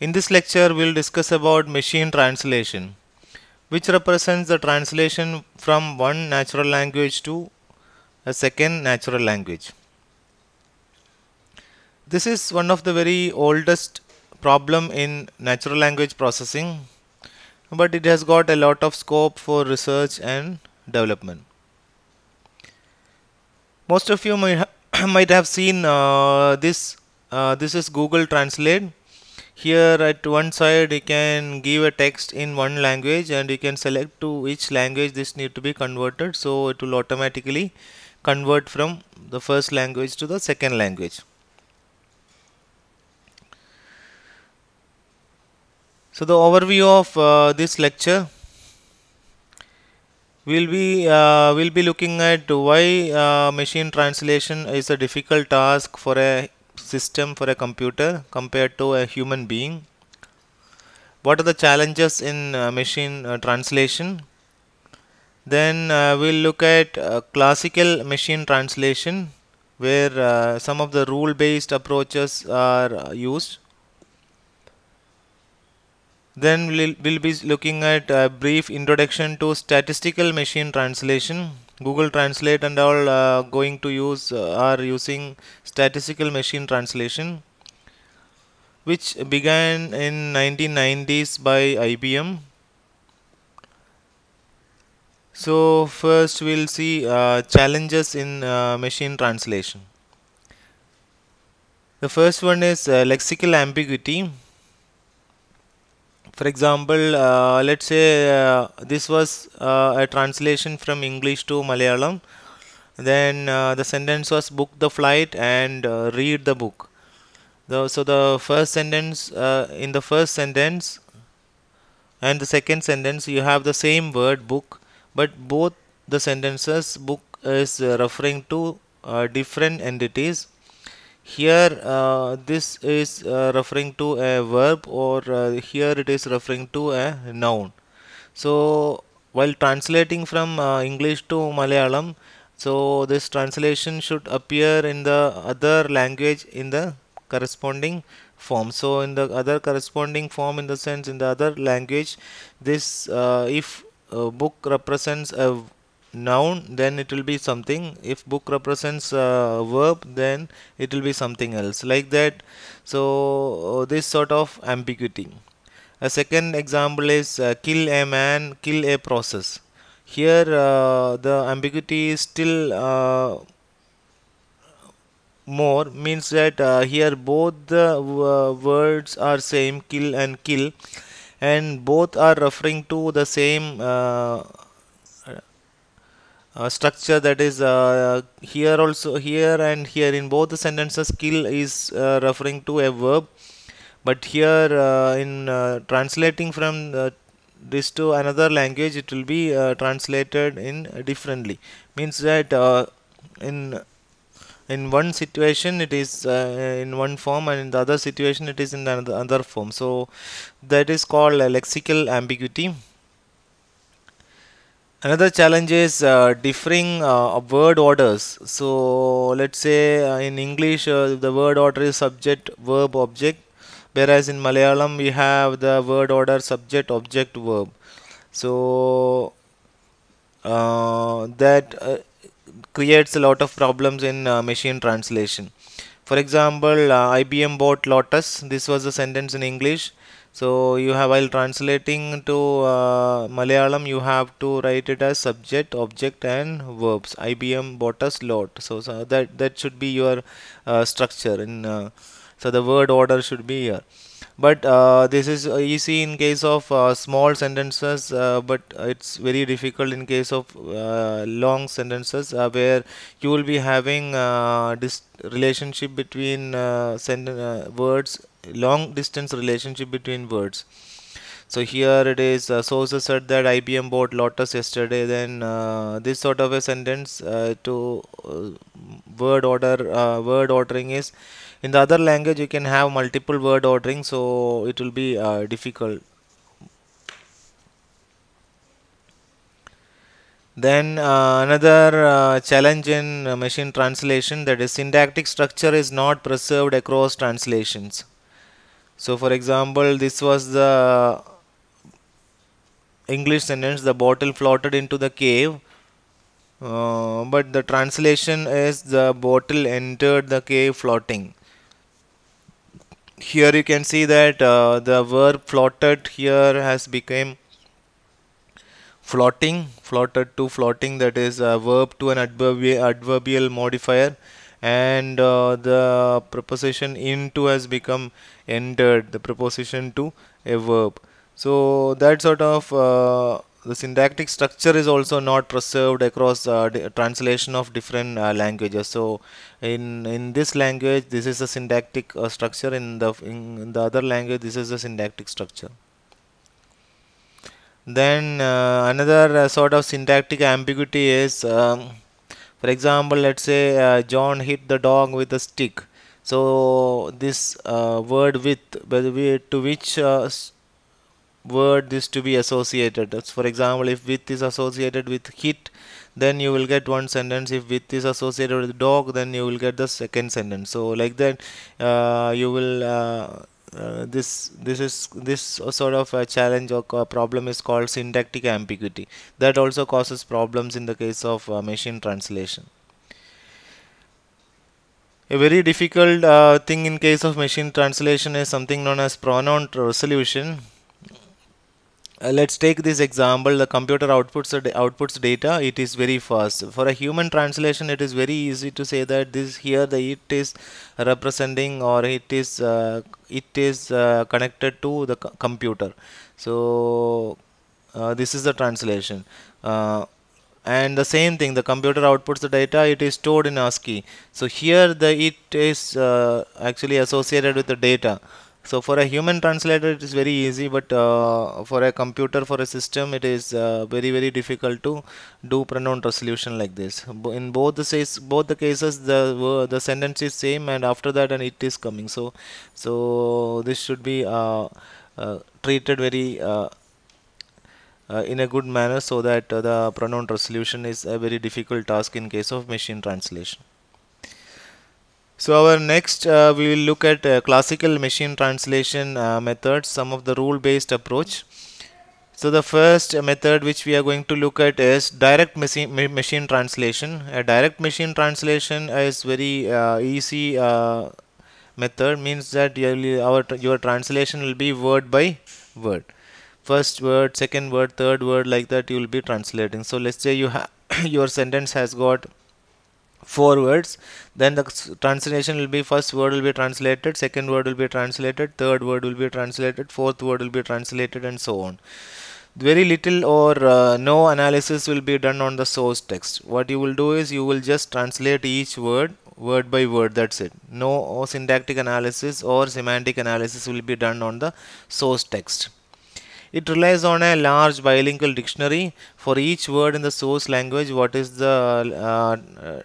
In this lecture, we'll discuss about machine translation, which represents the translation from one natural language to a second natural language. This is one of the very oldest problem in natural language processing, but it has got a lot of scope for research and development. Most of you might have seen this. This is Google Translate. Here at one side you can give a text in one language and you can select to which language this need to be converted, so it will automatically convert from the first language to the second language. So the overview of this lecture, we'll be looking at why machine translation is a difficult task for a system, for a computer compared to a human being. What are the challenges in machine translation? Then we'll look at classical machine translation, where some of the rule-based approaches are used. Then we'll be looking at a brief introduction to statistical machine translation. Google Translate and all going to use are using statistical machine translation, which began in 1990s by IBM. So first we'll see challenges in machine translation. The first one is lexical ambiguity. For example, let's say this was a translation from English to Malayalam. Then the sentence was book the flight and read the book. So the first sentence, in the first sentence and the second sentence, you have the same word book, but both the sentences book is referring to different entities. Here this is referring to a verb, or here it is referring to a noun. So while translating from English to Malayalam, so this translation should appear in the other language in the corresponding form. So in the other corresponding form, in the sense in the other language, this if book represents a noun, then it will be something. If book represents a verb, then it will be something else, like that. So this sort of ambiguity. A second example is kill a man, kill a process. Here the ambiguity is still more, means that here both the words are same, kill and kill, and both are referring to the same structure, that is here also, here and here in both the sentences kill is referring to a verb, but here in translating from this to another language, it will be translated in differently, means that in one situation it is in one form, and in the other situation it is in another form. So that is called lexical ambiguity. Another challenge is differing word orders. So let's say in English the word order is subject, verb, object, whereas in Malayalam we have the word order subject, object, verb. So that creates a lot of problems in machine translation. For example, IBM bought Lotus. This was the sentence in English. So you have, while translating to Malayalam, you have to write it as subject, object, and verbs. IBM bought us lot. So that should be your structure. So the word order should be here. But this is easy in case of small sentences, but it's very difficult in case of long sentences, where you will be having this relationship between words, long distance relationship between words. So here it is, sources said that IBM bought Lotus yesterday. Then this sort of a sentence to word ordering is, in the other language you can have multiple word ordering, so it will be difficult. Then another challenge in machine translation, that is syntactic structure is not preserved across translations. So for example, this was the English sentence, the bottle floated into the cave. But the translation is the bottle entered the cave floating. Here you can see that the verb floated here has become floating, floated to floating, that is a verb to an adverbial modifier, and the preposition into has become entered, the preposition to a verb. So that sort of the syntactic structure is also not preserved across translation of different languages. So in this language this is the syntactic structure, in the other language this is the syntactic structure. Then another sort of syntactic ambiguity is, for example, let's say John hit the dog with a stick. So this word with, to which word this to be associated. That's, for example, if with is associated with hit, then you will get one sentence. If with is associated with dog, then you will get the second sentence. So like that, you will this sort of a challenge or problem is called syntactic ambiguity. That also causes problems in the case of machine translation. A very difficult thing in case of machine translation is something known as pronoun resolution. Let's take this example. The computer outputs data. It is very fast. For a human translation, it is very easy to say that this here the it is representing, or it is connected to the computer. So this is the translation. And the same thing, the computer outputs the data. It is stored in ASCII. So here the it is actually associated with the data. So for a human translator it is very easy, but for a computer, for a system, it is very difficult to do pronoun resolution like this. In both the cases, the sentence is same, and after that an it is coming. So this should be treated very in a good manner, so that the pronoun resolution is a very difficult task in case of machine translation. So our next we will look at classical machine translation methods, some of the rule-based approach. So the first method which we are going to look at is direct machine translation. A direct machine translation is very easy method, means that your translation will be word by word. First word, second word, third word, like that you will be translating. So let's say you have your sentence has got 4 words, then the translation will be first word will be translated, second word will be translated, third word will be translated, fourth word will be translated, and so on. Very little or no analysis will be done on the source text. What you will do is you will just translate each word word by word, that's it. No syntactic analysis or semantic analysis will be done on the source text. It relies on a large bilingual dictionary for each word in the source language. What is the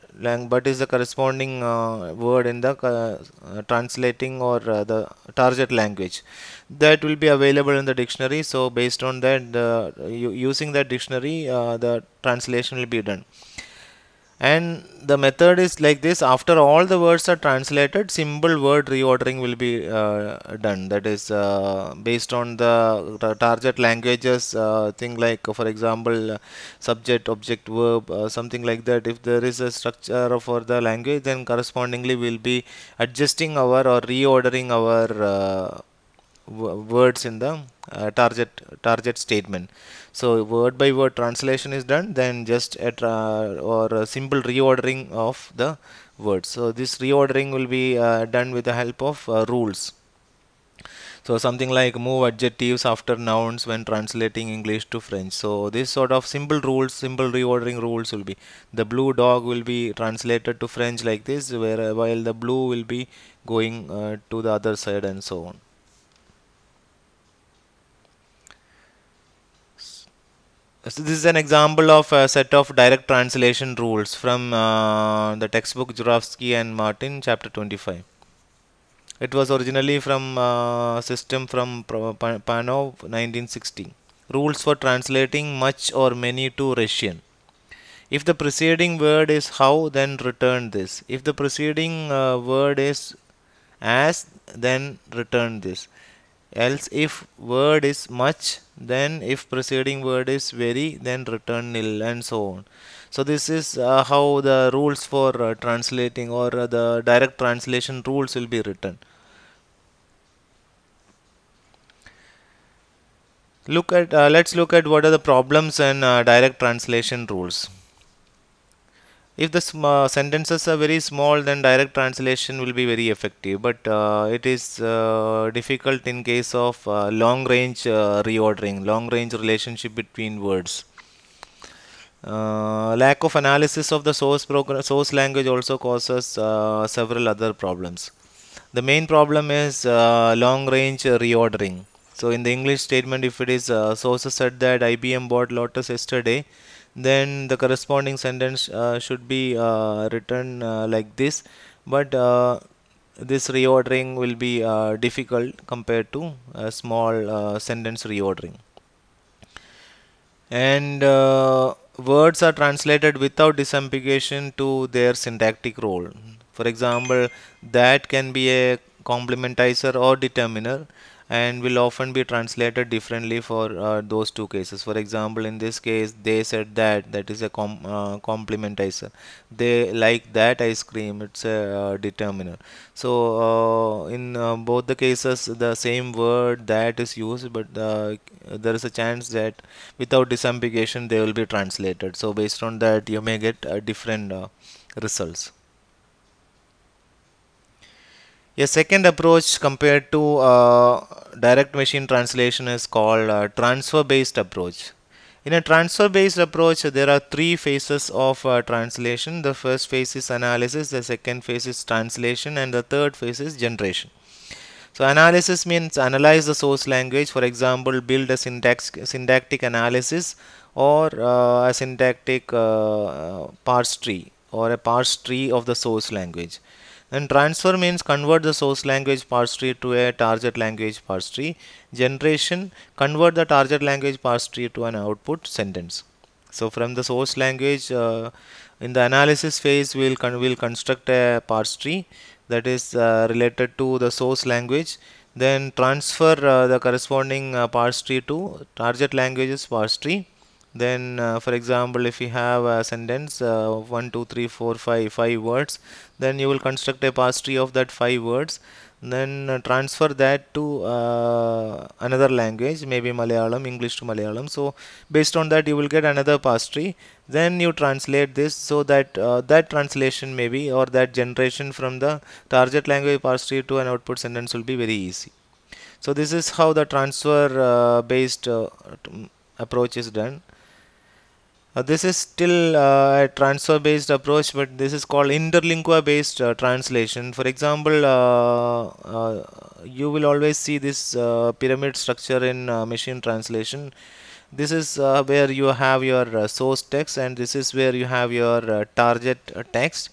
corresponding word in the translating or the target language? That will be available in the dictionary. So based on that, using that dictionary, the translation will be done. And the method is like this: after all the words are translated, simple word reordering will be done. That is based on the target languages, thing like, for example, subject, object, verb, something like that. If there is a structure for the language, then correspondingly we'll be adjusting our or reordering our words in the target statement. So word by word translation is done, then just a simple reordering of the words. So this reordering will be done with the help of rules. So something like move adjectives after nouns when translating English to French. So this sort of simple rules, simple reordering rules will be: the blue dog will be translated to French like this, where while the blue will be going to the other side, and so on. So this is an example of a set of direct translation rules from the textbook Jurafsky and Martin, chapter 25. It was originally from system from Panov, 1960. Rules for translating much or many to Russian. If the preceding word is how, then return this. If the preceding word is as, then return this. Else if word is much, then if preceding word is very, then return nil, and so on. So this is how the rules for translating, or the direct translation rules will be written. Let's look at what are the problems and direct translation rules. If the sentences are very small, then direct translation will be very effective. But it is difficult in case of long range reordering, long range relationship between words. Lack of analysis of the source language also causes several other problems. The main problem is long range reordering. So in the English statement, if it is sources said that IBM bought Lotus yesterday, then the corresponding sentence should be written like this. But this reordering will be difficult compared to a small sentence reordering. And words are translated without disambiguation to their syntactic role. For example, that can be a complementizer or determiner, and will often be translated differently for those two cases. For example, in this case, they said that, that is a complementizer. They like that ice cream, it's a determiner. So in both the cases, the same word that is used, but there is a chance that without disambiguation they will be translated. So based on that, you may get different results. A second approach compared to direct machine translation is called transfer based approach. In a transfer based approach, there are three phases of translation. The first phase is analysis, the second phase is translation, and the third phase is generation. So analysis means analyze the source language. For example, build a syntactic analysis, or a syntactic parse tree, or a parse tree of the source language. And transfer means convert the source language parse tree to a target language parse tree. Generation, convert the target language parse tree to an output sentence. So from the source language, in the analysis phase, we'll construct a parse tree that is related to the source language. Then transfer the corresponding parse tree to target language's parse tree. Then, for example, if you have a sentence 1, 2, 3, 4, 5, 5 words, then you will construct a parse tree of that 5 words. Then transfer that to another language, maybe Malayalam, English to Malayalam. So based on that, you will get another parse tree. Then you translate this, so that that translation maybe, or that generation from the target language parse tree to an output sentence will be very easy. So this is how the transfer based approach is done. This is still a transfer based approach, but this is called interlingua based translation. For example, you will always see this pyramid structure in machine translation. This is where you have your source text, and this is where you have your target text.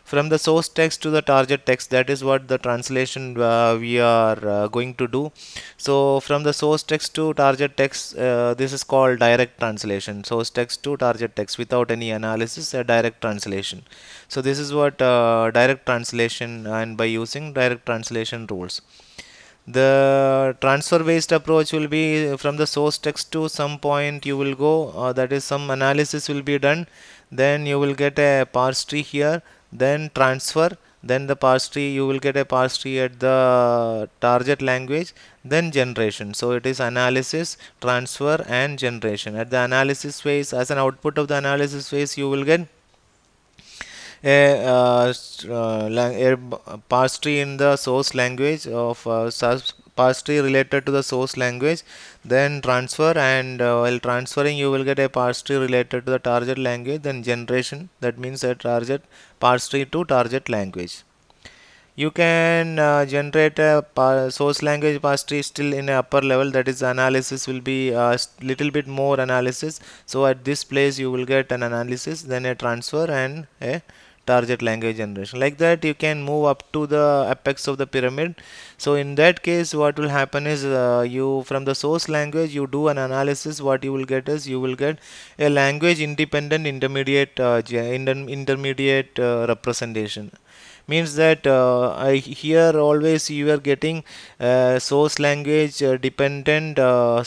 From the source text to the target text, that is what the translation we are going to do. So from the source text to target text, this is called direct translation. Source text to target text without any analysis, a direct translation. So this is what direct translation, and by using direct translation rules. The transfer based approach will be from the source text to some point you will go, that is some analysis will be done, then you will get a parse tree here, then transfer, then the parse tree, you will get a parse tree at the target language, then generation. So it is analysis, transfer, and generation. At the analysis phase, as an output of the analysis phase, you will get a parse tree in the source language of parse tree related to the source language, then transfer, and while transferring you will get a parse tree related to the target language, then generation, that means a target parse tree to target language. You can generate a source language parse tree still in a upper level, that is analysis will be little bit more analysis. So at this place you will get an analysis, then a transfer, and a target language generation. Like that you can move up to the apex of the pyramid. So in that case what will happen is, you from the source language you do an analysis. What you will get is, you will get a language independent intermediate intermediate representation. means that here always you are getting source language dependent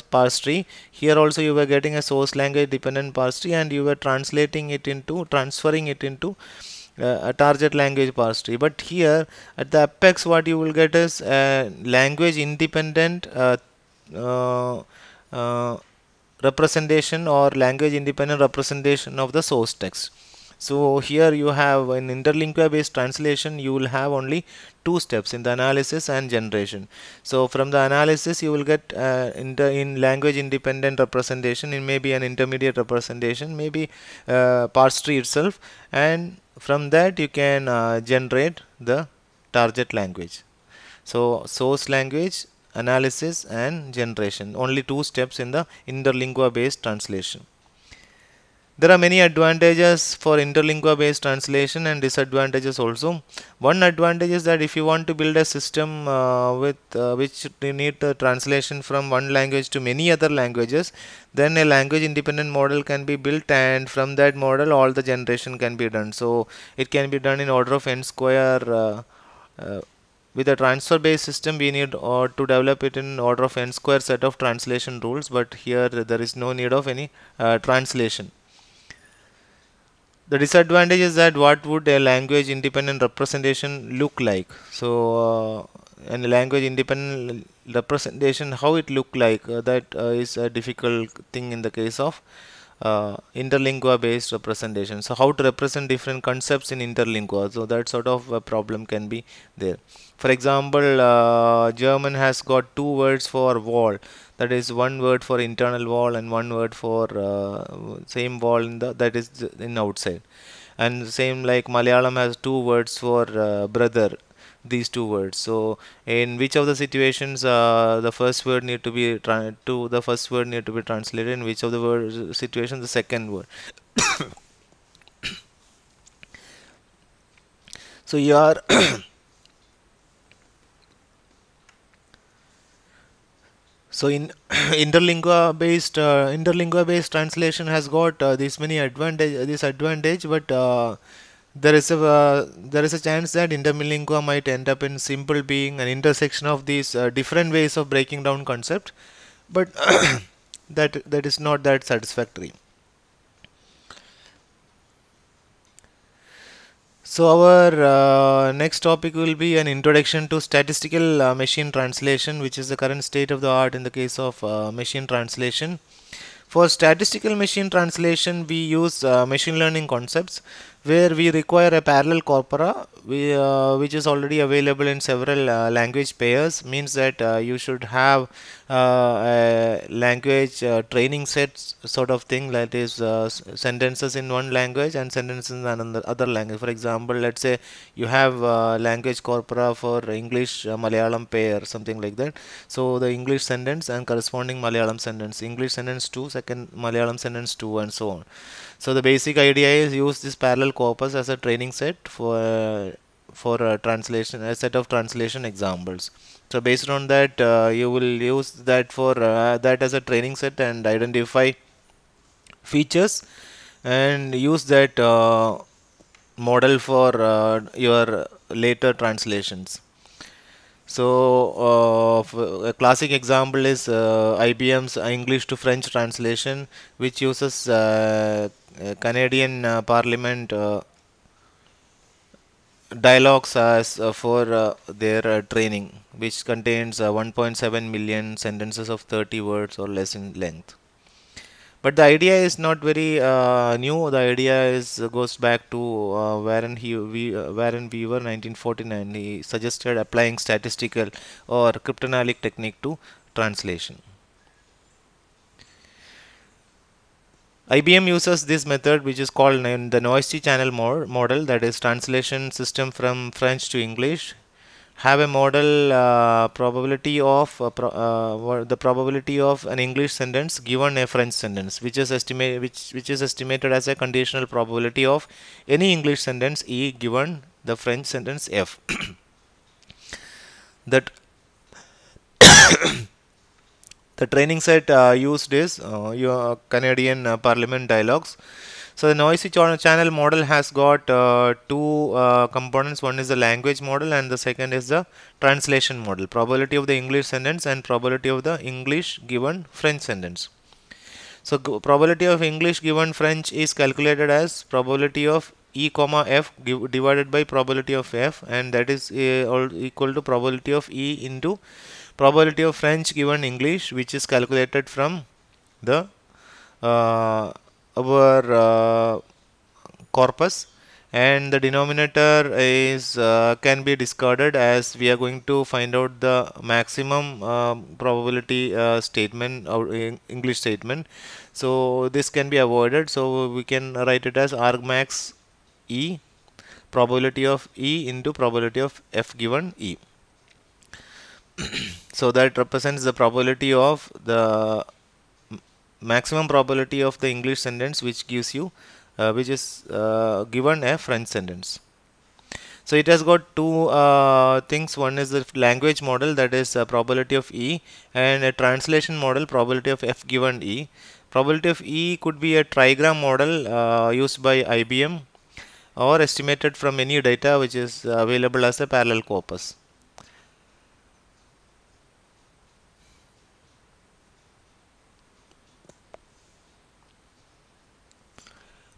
parse tree. Here also you were getting a source language dependent parse tree, and you were transferring it into a target language parse tree. But here at the apex, what you will get is language independent uh, uh, representation or language independent representation of the source text. So here you have in interlingua based translation, you will have only two steps in the analysis and generation. So from the analysis you will get in language independent representation, it may be an intermediate representation, maybe parse tree itself, and from that you can generate the target language. So source language, analysis and generation, only two steps in the interlingua based translation. There are many advantages for interlingua based translation and disadvantages also. One advantage is that if you want to build a system with which you need the translation from one language to many other languages, then a language independent model can be built, and from that model all the generation can be done. So it can be done in order of n square. With a transfer based system, we need to develop it in order of n square set of translation rules, but here there is no need of any translation. The disadvantage is that what would a language independent representation look like? So, and language independent representation, how it look like, that is a difficult thing in the case of interlingua based representation. So how to represent different concepts in interlingua? So that sort of a problem can be there. For example, German has got two words for wall. That is one word for internal wall and one word for same wall in the that is in outside. And same like Malayalam has two words for brother, these two words. So in which of the situations the first word need to be the first word need to be translated, in which of the word situations the second word. So you are so in interlingua based translation has got this many advantage, but there is a chance that interlingua might end up in simple being an intersection of these different ways of breaking down concept, but that is not that satisfactory. So our next topic will be an introduction to statistical machine translation, which is the current state of the art in the case of machine translation. For statistical machine translation, we use machine learning concepts where we require a parallel corpora, which is already available in several language pairs. Means that you should have a language training sets sort of thing, that is sentences in one language and sentences in another other language. For example, let's say you have language corpora for English Malayalam pair, something like that. So the English sentence and corresponding Malayalam sentence, English sentence 2, second Malayalam sentence 2, and so on. So the basic idea is use this parallel corpus as a training set for translation, a set of translation examples. So based on that, you will use that for that as a training set and identify features and use that model for your later translations. So, a classic example is IBM's English to French translation, which uses Canadian Parliament dialogues as for their training, which contains 1.7 million sentences of 30 words or less in length. But the idea is not very new. The idea is goes back to Warren Weaver 1949. He suggested applying statistical or cryptanalytic technique to translation. IBM uses this method, which is called the noisy channel model, that is translation system from French to English. Have a model probability of the probability of an English sentence given a French sentence, which is estimated as a conditional probability of any English sentence E given the French sentence F. That the training set used is your Canadian Parliament dialogues. So the noisy channel model has got two components. One is the language model and the second is the translation model. Probability of the English sentence and probability of the English given French sentence. So probability of English given French is calculated as probability of E comma F divided by probability of F, and that is equal to probability of E into probability of French given English, which is calculated from the our corpus, and the denominator is can be discarded as we are going to find out the maximum probability statement or English statement. So this can be avoided, so we can write it as argmax E, probability of E into probability of F given E. So that represents the probability of the maximum probability of the English sentence, which gives you which is given a French sentence. So it has got two things. One is the language model, that is probability of E, and a translation model, probability of F given E. Probability of E could be a trigram model used by IBM or estimated from any data which is available as a parallel corpus.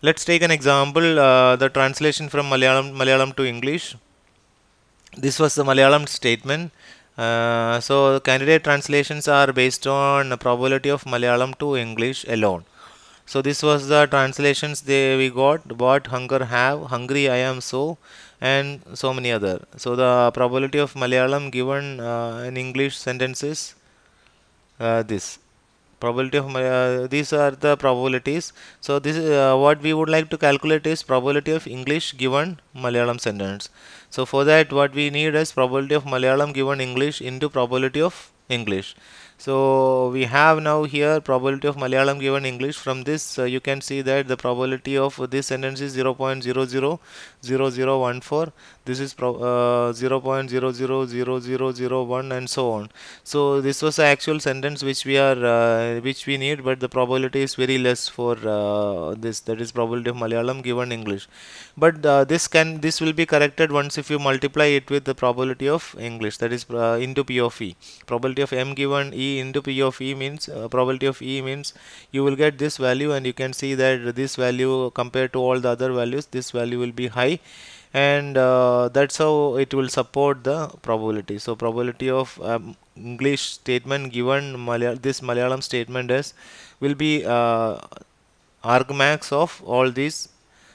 Let's take an example, the translation from Malayalam to English. This was the Malayalam statement. So candidate translations are based on the probability of Malayalam to English alone. So this was the translations we got: what hunger have, hungry I am so, and so many other. So the probability of Malayalam given in English sentences this. Probability of these are the probabilities. So this is what we would like to calculate is probability of English given Malayalam sentence. So for that, what we need is probability of Malayalam given English into probability of English. So we have now here probability of Malayalam given English. From this you can see that the probability of this sentence is 0.000014. This is 0.000001 and so on. So this was the actual sentence which which we need, but the probability is very less for this, that is probability of Malayalam given English. But this will be corrected once if you multiply it with the probability of English, that is into P of E. Probability of M given E into P of E means probability of E means you will get this value, and you can see that this value compared to all the other values, this value will be high, and that's how it will support the probability. So probability of English statement given this Malayalam statement is will be argmax of all these.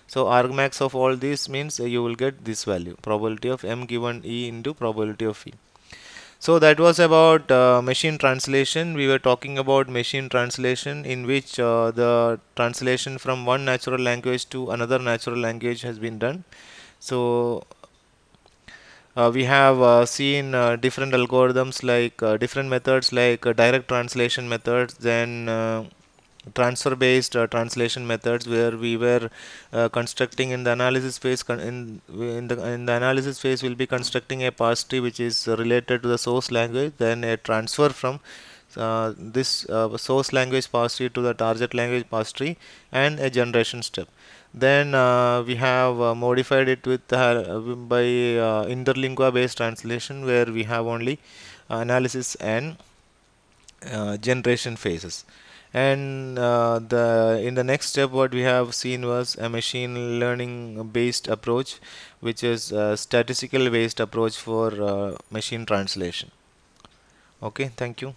So argmax of all these means you will get this value, probability of M given E into probability of E. So that was about machine translation. We were talking about machine translation, in which the translation from one natural language to another natural language has been done. So we have seen different algorithms, like different methods, like direct translation methods, then transfer based translation methods, where we were constructing in the analysis phase in the analysis phase we'll be constructing a parse tree which is related to the source language, then a transfer from this source language parse tree to the target language parse tree, and a generation step. Then we have modified it with by interlingua based translation, where we have only analysis and generation phases. And in the next step, what we have seen was a machine learning based approach, which is a statistical based approach for machine translation. Okay, thank you.